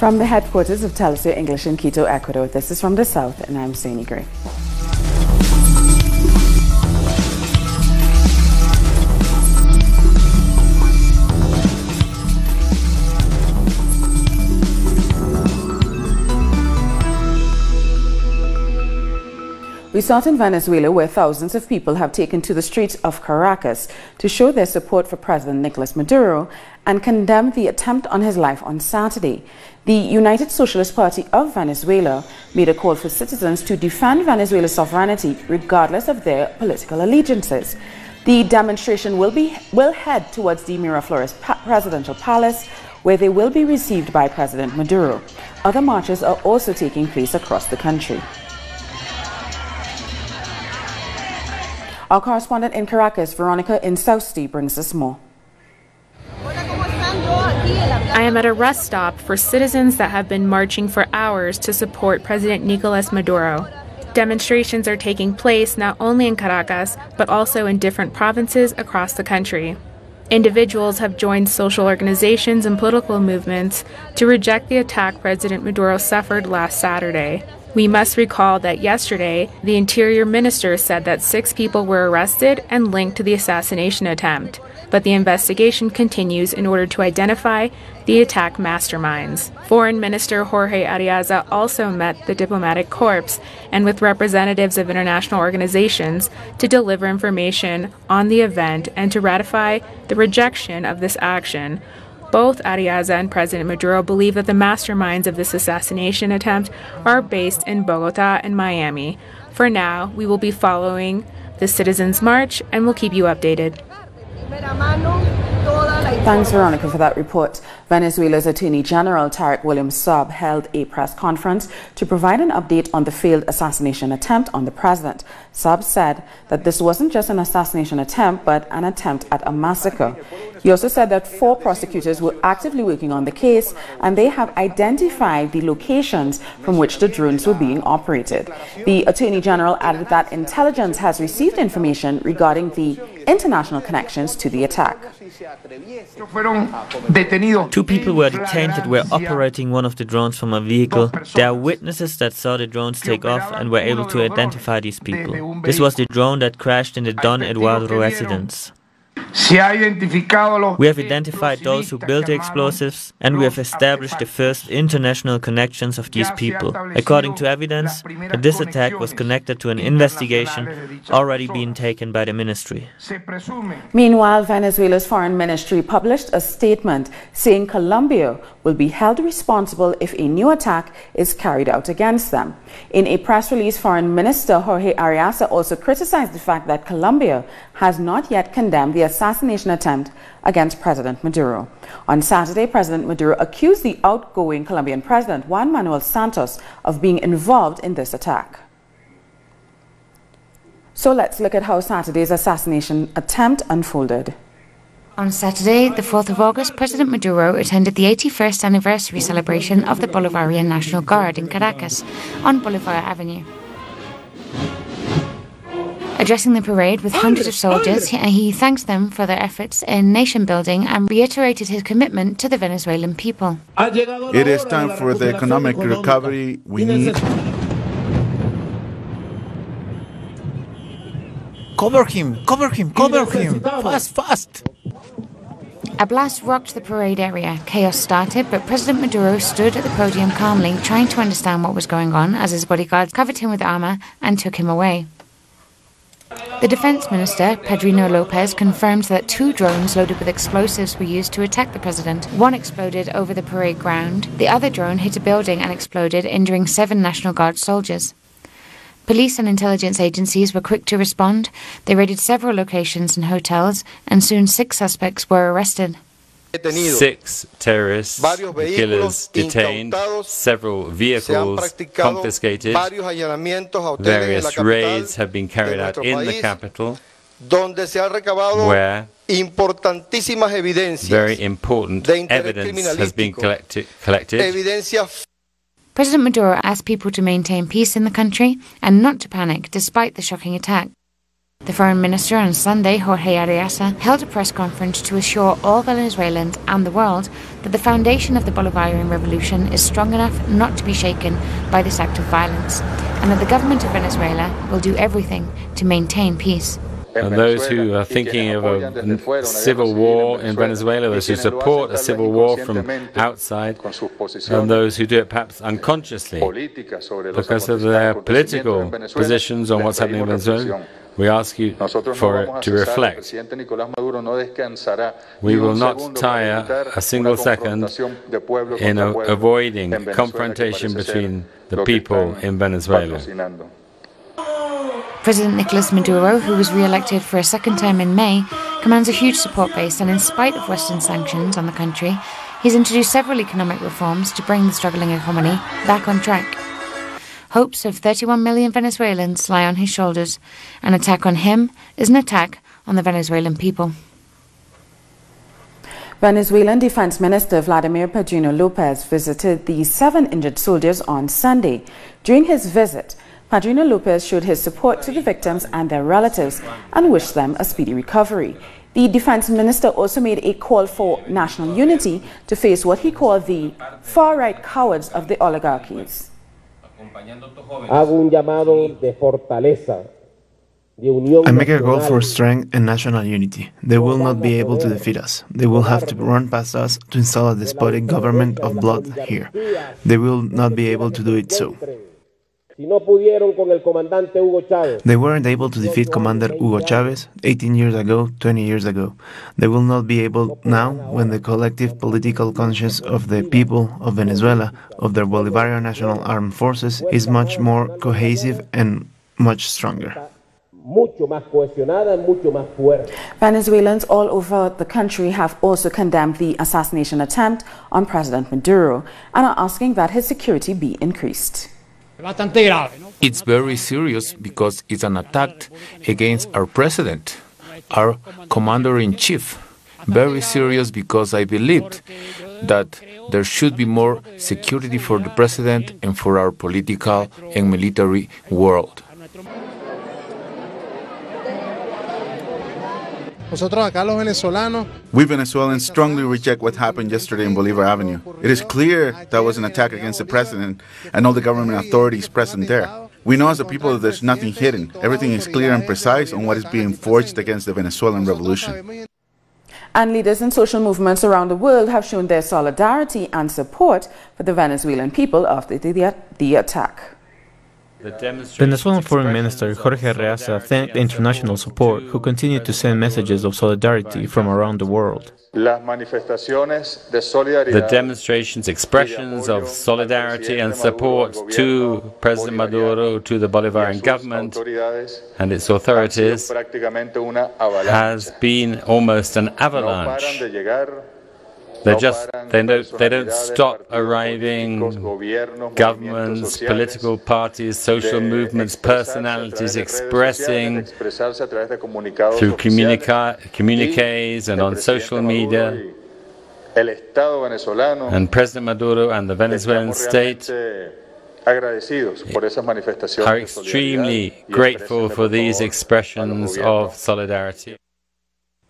From the headquarters of Telesur English in Quito, Ecuador, this is From the South, and I'm Sani Gray. We start in Venezuela, where thousands of people have taken to the streets of Caracas to show their support for President Nicolas Maduro and condemn the attempt on his life on Saturday. The United Socialist Party of Venezuela made a call for citizens to defend Venezuela's sovereignty regardless of their political allegiances. The demonstration will head towards the Miraflores Presidential Palace, where they will be received by President Maduro. Other marches are also taking place across the country. Our correspondent in Caracas, Veronica in Southsea, brings us more. I am at a rest stop for citizens that have been marching for hours to support President Nicolas Maduro. Demonstrations are taking place not only in Caracas, but also in different provinces across the country. Individuals have joined social organizations and political movements to reject the attack President Maduro suffered last Saturday. We must recall that yesterday, the Interior Minister said that 6 people were arrested and linked to the assassination attempt, but the investigation continues in order to identify the attack masterminds. Foreign Minister Jorge Arriaza also met the diplomatic corps and with representatives of international organizations to deliver information on the event and to ratify the rejection of this action. Both Arriaza and President Maduro believe that the masterminds of this assassination attempt are based in Bogota and Miami. For now, we will be following the Citizens' March and will keep you updated. Thanks, Veronica, for that report. Venezuela's Attorney General Tarek William Saab held a press conference to provide an update on the failed assassination attempt on the president. Saab said that this wasn't just an assassination attempt, but an attempt at a massacre. He also said that 4 prosecutors were actively working on the case, and they have identified the locations from which the drones were being operated. The Attorney General added that intelligence has received information regarding the international connections to the attack. 2 people were detained that were operating one of the drones from a vehicle. There are witnesses that saw the drones take off and were able to identify these people. This was the drone that crashed in the Don Eduardo residence. We have identified those who built the explosives, and we have established the first international connections of these people. According to evidence, that this attack was connected to an investigation already being taken by the ministry. Meanwhile, Venezuela's foreign ministry published a statement saying Colombia will be held responsible if a new attack is carried out against them. In a press release, Foreign Minister Jorge Arriaza also criticized the fact that Colombia has not yet condemned the assassination attempt against President Maduro. On Saturday, President Maduro accused the outgoing Colombian president, Juan Manuel Santos, of being involved in this attack. So let's look at how Saturday's assassination attempt unfolded. On Saturday, the 4th of August, President Maduro attended the 81st anniversary celebration of the Bolivarian National Guard in Caracas on Bolivar Avenue. Addressing the parade with hundreds of soldiers, he thanked them for their efforts in nation building and reiterated his commitment to the Venezuelan people. It is time for the economic recovery we need. Cover him! Cover him! Cover him! Fast, fast! A blast rocked the parade area. Chaos started, but President Maduro stood at the podium calmly, trying to understand what was going on as his bodyguards covered him with armor and took him away. The defense minister, Pedrino Lopez, confirmed that 2 drones loaded with explosives were used to attack the president. One exploded over the parade ground. The other drone hit a building and exploded, injuring 7 National Guard soldiers. Police and intelligence agencies were quick to respond. They raided several locations and hotels, and soon 6 suspects were arrested. 6 terrorists, killers detained, several vehicles confiscated, various raids have been carried out in the capital, where very important evidence has been collected. President Maduro asked people to maintain peace in the country and not to panic despite the shocking attack. The Foreign Minister on Sunday, Jorge Arreaza, held a press conference to assure all Venezuelans and the world that the foundation of the Bolivarian Revolution is strong enough not to be shaken by this act of violence, and that the government of Venezuela will do everything to maintain peace. And those who are thinking of a civil war in Venezuela, those who support a civil war from outside, and those who do it perhaps unconsciously because of their political positions on what's happening in Venezuela, we ask you for it to reflect. We will not tire a single second in avoiding confrontation between the people in Venezuela. President Nicolas Maduro, who was re-elected for a second term in May, commands a huge support base, and in spite of Western sanctions on the country, he's introduced several economic reforms to bring the struggling economy back on track. Hopes of 31 million Venezuelans lie on his shoulders. An attack on him is an attack on the Venezuelan people. Venezuelan Defense Minister Vladimir Padrino Lopez visited the 7 injured soldiers on Sunday. During his visit, Padrino Lopez showed his support to the victims and their relatives and wished them a speedy recovery. The defense minister also made a call for national unity to face what he called the far-right cowards of the oligarchies. I make a call for strength and national unity. They will not be able to defeat us. They will have to run past us to install a despotic government of blood here. They will not be able to do it so. They weren't able to defeat Commander Hugo Chavez 18 years ago, 20 years ago. They will not be able now when the collective political conscience of the people of Venezuela, of their Bolivarian National Armed Forces, is much more cohesive and much stronger. Venezuelans all over the country have also condemned the assassination attempt on President Maduro and are asking that his security be increased. It's very serious because it's an attack against our president, our commander-in-chief. Very serious because I believed that there should be more security for the president and for our political and military world. We Venezuelans strongly reject what happened yesterday in Bolivar Avenue. It is clear that was an attack against the president and all the government authorities present there. We know as a people that there's nothing hidden. Everything is clear and precise on what is being forged against the Venezuelan revolution. And leaders in social movements around the world have shown their solidarity and support for the Venezuelan people after the attack. Venezuelan Foreign Minister Jorge Arreaza thanked international support, who continue to send messages of solidarity from around the world. The demonstrations, expressions of solidarity and support to President Maduro, to the Bolivarian government and its authorities has been almost an avalanche. They don't stop arriving. Governments, political parties, social movements, personalities expressing through communiques and on social media. And President Maduro and the Venezuelan state are extremely grateful for these expressions of solidarity.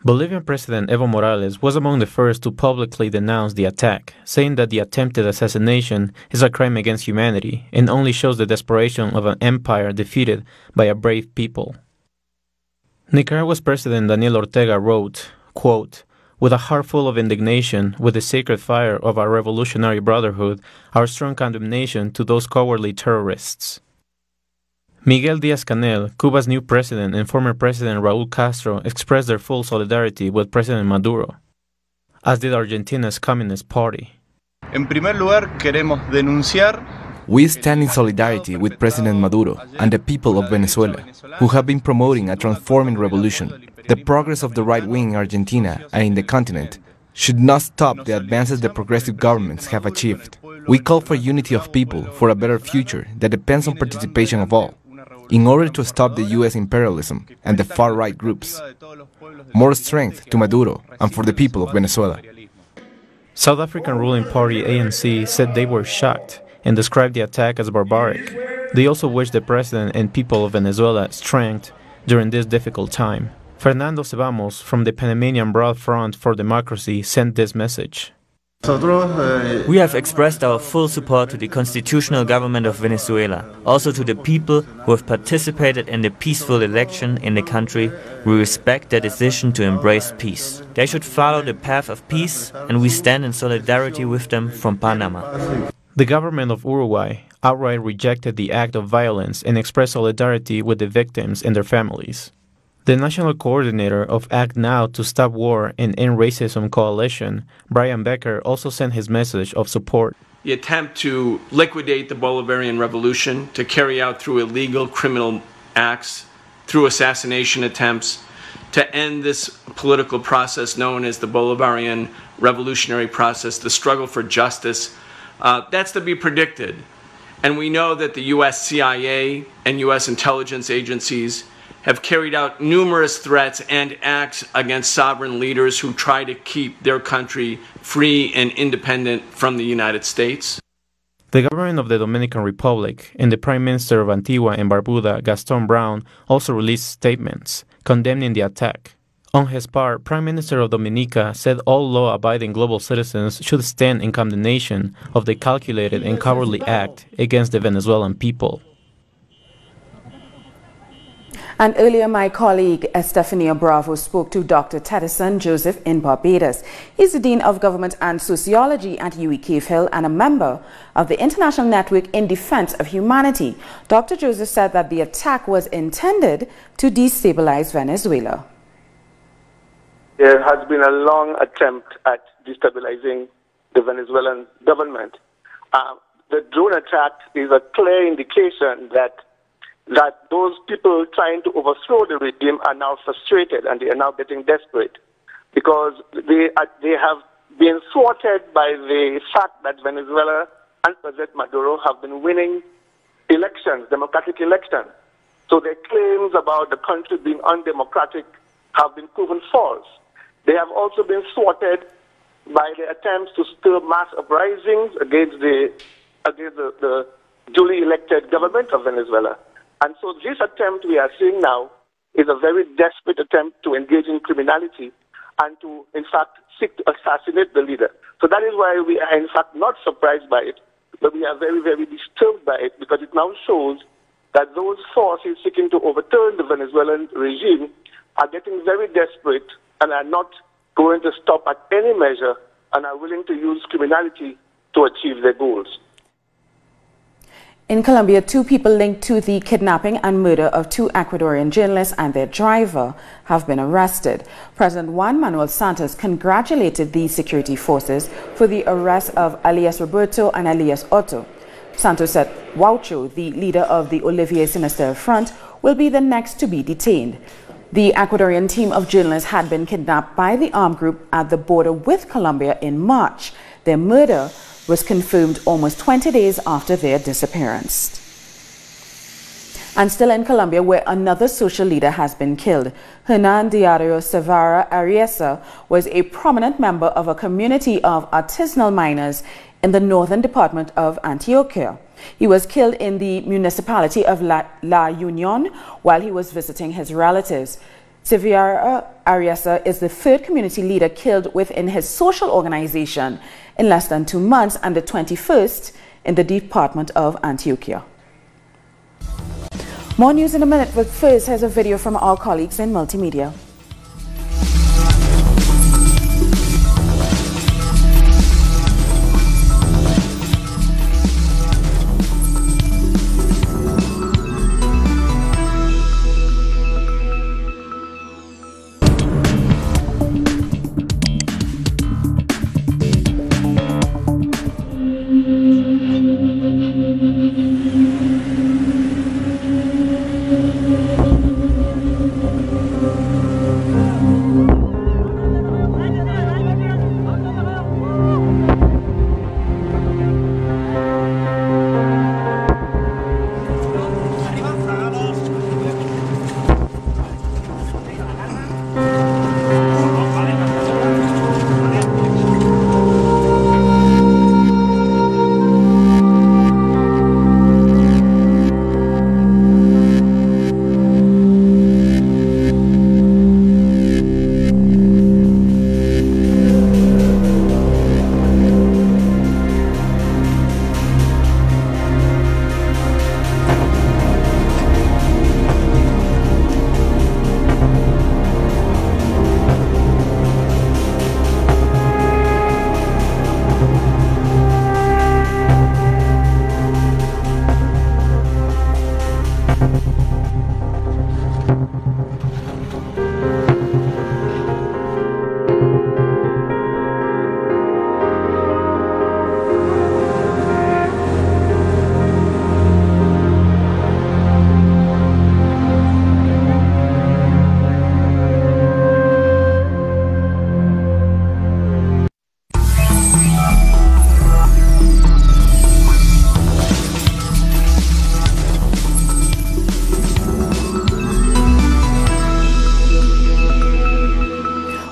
Bolivian President Evo Morales was among the first to publicly denounce the attack, saying that the attempted assassination is a crime against humanity and only shows the desperation of an empire defeated by a brave people. Nicaragua's President Daniel Ortega wrote, quote, "With a heart full of indignation, with the sacred fire of our revolutionary brotherhood, our strong condemnation to those cowardly terrorists." Miguel Díaz-Canel, Cuba's new president, and former President Raúl Castro expressed their full solidarity with President Maduro, as did Argentina's Communist Party. We stand in solidarity with President Maduro and the people of Venezuela, who have been promoting a transforming revolution. The progress of the right wing in Argentina and in the continent should not stop the advances the progressive governments have achieved. We call for unity of people for a better future that depends on participation of all, in order to stop the U.S. imperialism and the far-right groups. More strength to Maduro and for the people of Venezuela. South African ruling party ANC said they were shocked and described the attack as barbaric. They also wished the president and people of Venezuela strength during this difficult time. Fernando Cebamos from the Panamanian Broad Front for Democracy sent this message. We have expressed our full support to the constitutional government of Venezuela, also to the people who have participated in the peaceful election in the country. We respect their decision to embrace peace. They should follow the path of peace, and we stand in solidarity with them from Panama. The government of Uruguay outright rejected the act of violence and expressed solidarity with the victims and their families. The national coordinator of Act Now to Stop War and End Racism Coalition, Brian Becker, also sent his message of support. The attempt to liquidate the Bolivarian Revolution, to carry out through illegal criminal acts, through assassination attempts, to end this political process known as the Bolivarian Revolutionary process, the struggle for justice, that's to be predicted. And we know that the U.S. CIA and U.S. intelligence agencies have carried out numerous threats and acts against sovereign leaders who try to keep their country free and independent from the United States. The government of the Dominican Republic and the Prime Minister of Antigua and Barbuda, Gaston Brown, also released statements condemning the attack. On his part, Prime Minister of Dominica said all law-abiding global citizens should stand in condemnation of the calculated and cowardly act against the Venezuelan people. And earlier, my colleague Estefania Bravo spoke to Dr. Tedison Joseph in Barbados. He's the Dean of Government and Sociology at UWI Cave Hill and a member of the International Network in Defense of Humanity. Dr. Joseph said that the attack was intended to destabilize Venezuela. There has been a long attempt at destabilizing the Venezuelan government. The drone attack is a clear indication that those people trying to overthrow the regime are now frustrated and they are now getting desperate because they have been thwarted by the fact that Venezuela and President Maduro have been winning elections, democratic elections. So their claims about the country being undemocratic have been proven false. They have also been thwarted by the attempts to stir mass uprisings against the duly elected government of Venezuela. And so this attempt we are seeing now is a very desperate attempt to engage in criminality and to, in fact, seek to assassinate the leader. So that is why we are, in fact, not surprised by it, but we are very, very disturbed by it because it now shows that those forces seeking to overturn the Venezuelan regime are getting very desperate and are not going to stop at any measure and are willing to use criminality to achieve their goals. In Colombia, 2 people linked to the kidnapping and murder of 2 Ecuadorian journalists and their driver have been arrested. President Juan Manuel Santos congratulated the security forces for the arrest of alias Roberto and alias Otto. Santos said Huacho, the leader of the Olivier Sinister Front, will be the next to be detained. The Ecuadorian team of journalists had been kidnapped by the armed group at the border with Colombia in March. Their murder was confirmed almost 20 days after their disappearance. And still in Colombia, where another social leader has been killed, Hernan Diario Severa Ariesa was a prominent member of a community of artisanal miners in the northern department of Antioquia. He was killed in the municipality of La Union while he was visiting his relatives. Severa Ariesa is the 3rd community leader killed within his social organization in less than 2 months and the 21st in the department of Antioquia. More news in a minute, but first, here's a video from our colleagues in multimedia.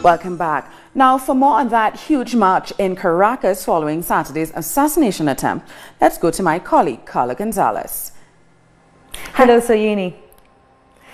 Welcome back. Now, for more on that huge march in Caracas following Saturday's assassination attempt, let's go to my colleague, Carla Gonzalez. Hello, Sayini.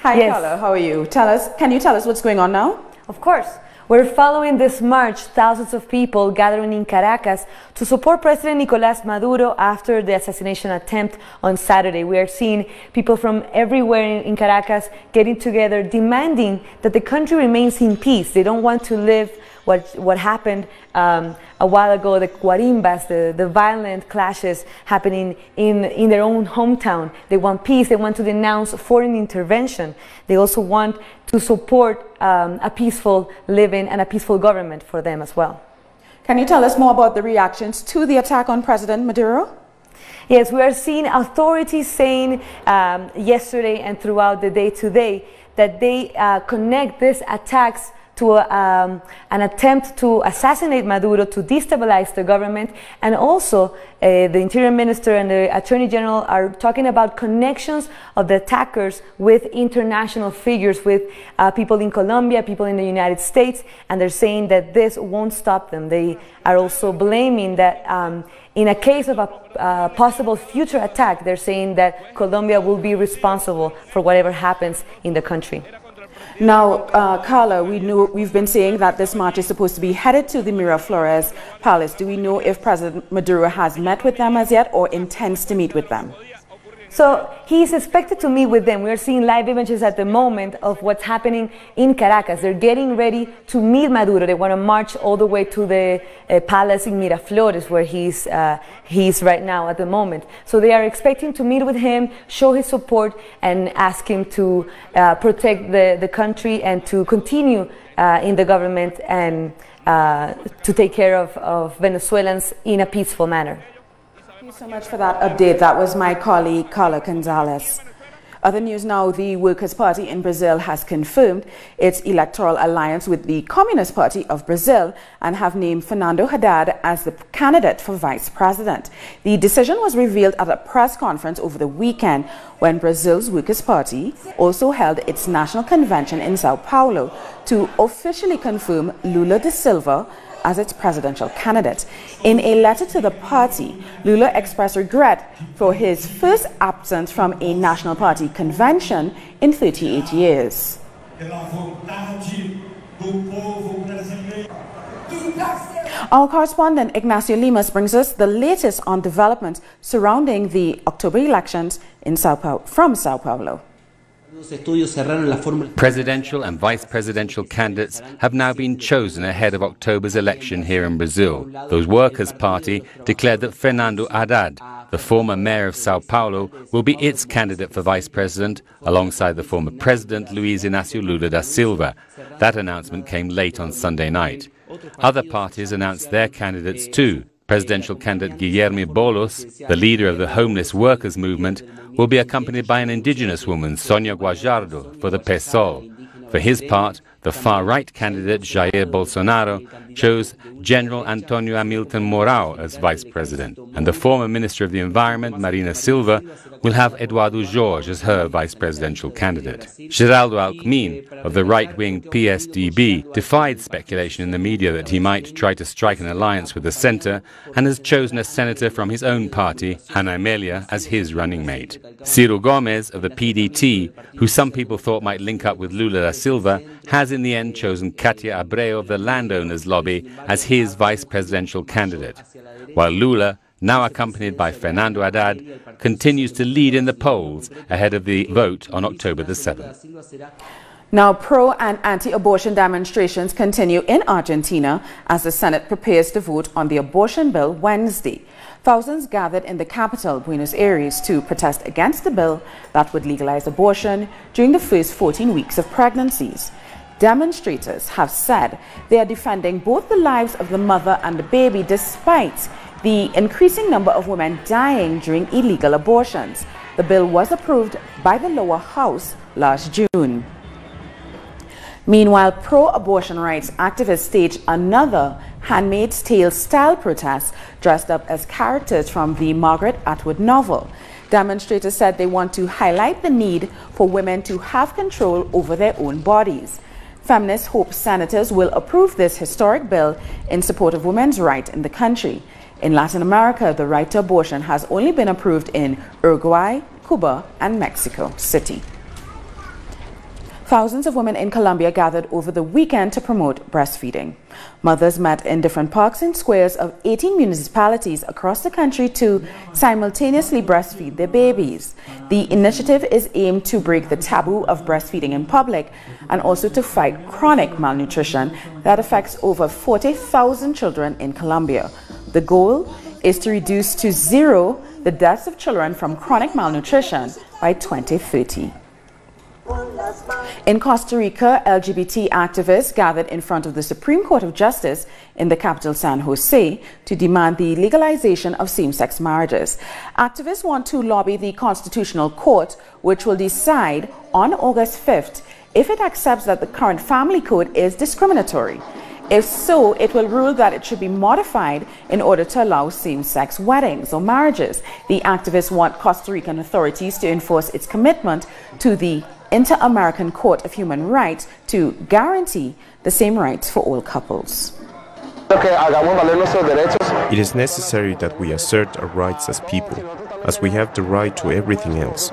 Hi, yes. Carla. How are you? Can you tell us what's going on now? Of course. We're following this march, thousands of people gathering in Caracas to support President Nicolas Maduro after the assassination attempt on Saturday. We are seeing people from everywhere in Caracas getting together, demanding that the country remains in peace. They don't want to live what happened a while ago, the guarimbas, the violent clashes happening in their own hometown. They want peace. They want to denounce foreign intervention. They also want to support a peaceful living and a peaceful government for them as well. Can you tell us more about the reactions to the attack on President Maduro? Yes, we are seeing authorities saying yesterday and throughout the day today that they connect these attacks to an attempt to assassinate Maduro, to destabilize the government, and also the Interior Minister and the Attorney General are talking about connections of the attackers with international figures, with people in Colombia, people in the United States, and they're saying that this won't stop them. They are also blaming that in a case of a possible future attack, they're saying that Colombia will be responsible for whatever happens in the country. Now, Carla, we've been saying that this march is supposed to be headed to the Miraflores Palace. Do we know if President Maduro has met with them as yet or intends to meet with them? So he's expected to meet with them. We're seeing live images at the moment of what's happening in Caracas. They're getting ready to meet Maduro. They want to march all the way to the palace in Miraflores, where he's right now at the moment. So they are expecting to meet with him, show his support, and ask him to protect the country and to continue in the government and to take care of Venezuelans in a peaceful manner. Thank you so much for that update. That was my colleague, Carla Gonzalez. Other news now, the Workers' Party in Brazil has confirmed its electoral alliance with the Communist Party of Brazil and have named Fernando Haddad as the candidate for vice president. The decision was revealed at a press conference over the weekend when Brazil's Workers' Party also held its national convention in Sao Paulo to officially confirm Lula da Silva as its presidential candidate. In a letter to the party, Lula expressed regret for his first absence from a national party convention in 38 years. Our correspondent Ignacio Limas brings us the latest on developments surrounding the October elections in from Sao Paulo. Presidential and vice presidential candidates have now been chosen ahead of October's election here in Brazil. The Workers' Party declared that Fernando Haddad, the former mayor of Sao Paulo, will be its candidate for vice president alongside the former president Luiz Inácio Lula da Silva. That announcement came late on Sunday night. Other parties announced their candidates too. Presidential candidate Guilherme Boulos, the leader of the homeless workers movement, will be accompanied by an indigenous woman, Sonia Guajardo, for the PSOL. For his part, the far-right candidate Jair Bolsonaro chose General Antonio Hamilton Mourão as vice president, and the former Minister of the Environment, Marina Silva, will have Eduardo Jorge as her vice presidential candidate. Geraldo Alckmin, of the right-wing PSDB, defied speculation in the media that he might try to strike an alliance with the centre and has chosen a senator from his own party, Ana Amelia, as his running mate. Ciro Gomes, of the PDT, who some people thought might link up with Lula da Silva, has in the end chosen Katia Abreu of the Landowners Lobby as his vice presidential candidate, while Lula, now accompanied by Fernando Haddad, continues to lead in the polls ahead of the vote on October the 7th. Now, pro- and anti-abortion demonstrations continue in Argentina as the Senate prepares to vote on the abortion bill Wednesday. Thousands gathered in the capital, Buenos Aires, to protest against the bill that would legalize abortion during the first 14 weeks of pregnancies. Demonstrators have said they are defending both the lives of the mother and the baby despite the increasing number of women dying during illegal abortions. The bill was approved by the lower house last June. Meanwhile, pro-abortion rights activists staged another Handmaid's Tale-style protest dressed up as characters from the Margaret Atwood novel. Demonstrators said they want to highlight the need for women to have control over their own bodies. Feminists hope senators will approve this historic bill in support of women's rights in the country. In Latin America, the right to abortion has only been approved in Uruguay, Cuba, and Mexico City. Thousands of women in Colombia gathered over the weekend to promote breastfeeding. Mothers met in different parks and squares of 18 municipalities across the country to simultaneously breastfeed their babies. The initiative is aimed to break the taboo of breastfeeding in public and also to fight chronic malnutrition that affects over 40,000 children in Colombia. The goal is to reduce to zero the deaths of children from chronic malnutrition by 2030. In Costa Rica, LGBT activists gathered in front of the Supreme Court of Justice in the capital San Jose to demand the legalization of same-sex marriages. Activists want to lobby the Constitutional Court, which will decide on August 5th if it accepts that the current family code is discriminatory. If so, it will rule that it should be modified in order to allow same-sex weddings or marriages. The activists want Costa Rican authorities to enforce its commitment to the Inter-American Court of Human Rights to guarantee the same rights for all couples. It is necessary that we assert our rights as people, as we have the right to everything else.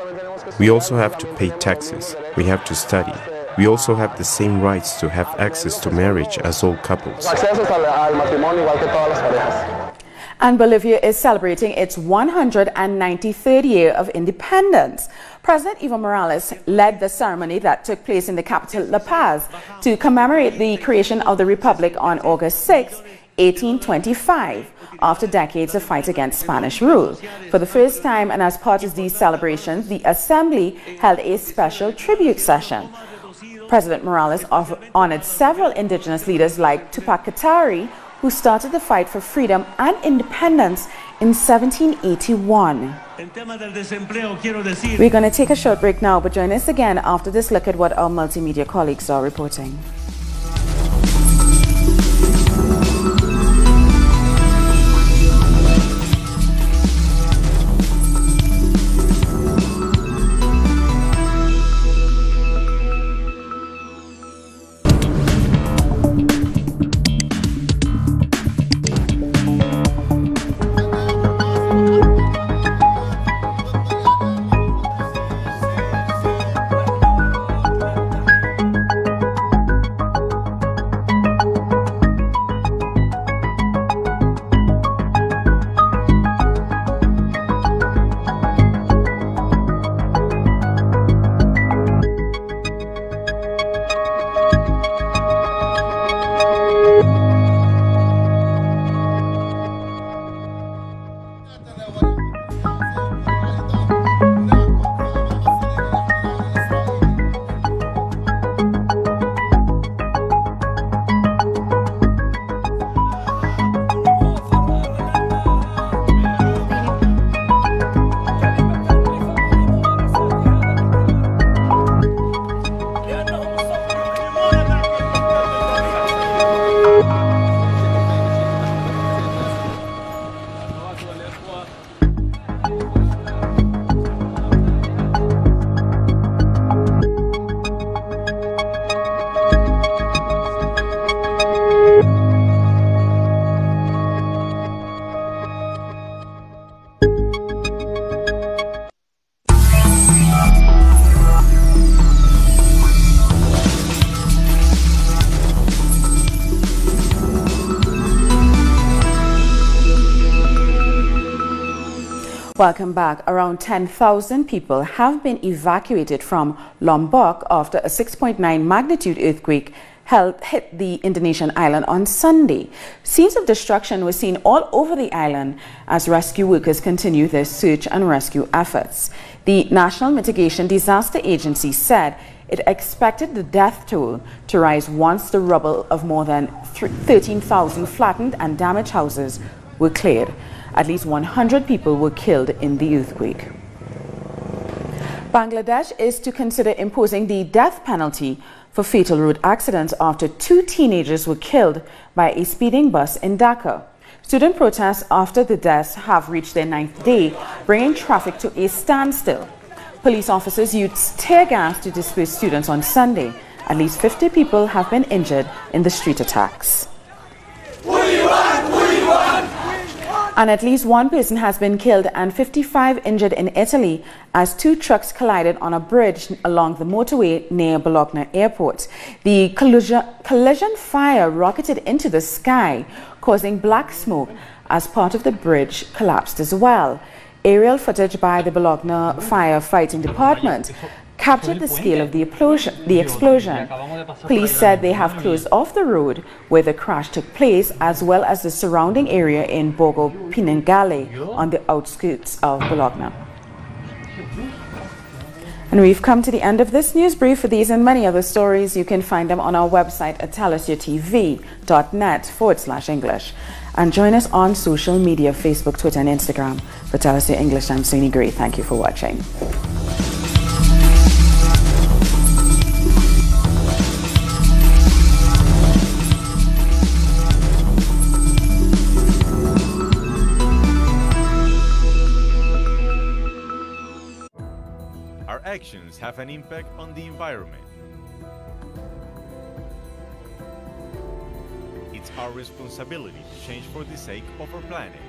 We also have to pay taxes, we have to study. We also have the same rights to have access to marriage as all couples. And Bolivia is celebrating its 193rd year of independence. President Evo Morales led the ceremony that took place in the capital La Paz to commemorate the creation of the Republic on August 6, 1825, after decades of fight against Spanish rule. For the first time and as part of these celebrations, the Assembly held a special tribute session. President Morales honored several indigenous leaders like Tupac Katari, who started the fight for freedom and independence in 1781. We're going to take a short break now, but join us again after this look at what our multimedia colleagues are reporting. Welcome back. Around 10,000 people have been evacuated from Lombok after a 6.9 magnitude earthquake hit the Indonesian island on Sunday. Scenes of destruction were seen all over the island as rescue workers continue their search and rescue efforts. The National Mitigation Disaster Agency said it expected the death toll to rise once the rubble of more than 13,000 flattened and damaged houses were cleared. At least 100 people were killed in the earthquake. Bangladesh is to consider imposing the death penalty for fatal road accidents after 2 teenagers were killed by a speeding bus in Dhaka. Student protests after the deaths have reached their 9th day, bringing traffic to a standstill. Police officers used tear gas to disperse students on Sunday. At least 50 people have been injured in the street attacks. And at least one person has been killed and 55 injured in Italy as two trucks collided on a bridge along the motorway near Bologna Airport. The collision fire rocketed into the sky, causing black smoke as part of the bridge collapsed as well. Aerial footage by the Bologna firefighting department captured the scale of the explosion. Police said they have closed off the road where the crash took place, as well as the surrounding area in Borgo Piningale on the outskirts of Bologna. And we've come to the end of this news brief. For these and many other stories, you can find them on our website at tellusyourtv.net/English. And join us on social media, Facebook, Twitter, and Instagram. For Tell Us Your English, I'm Suni Gray. Thank you for watching. Our actions have an impact on the environment. It's our responsibility to change for the sake of our planet.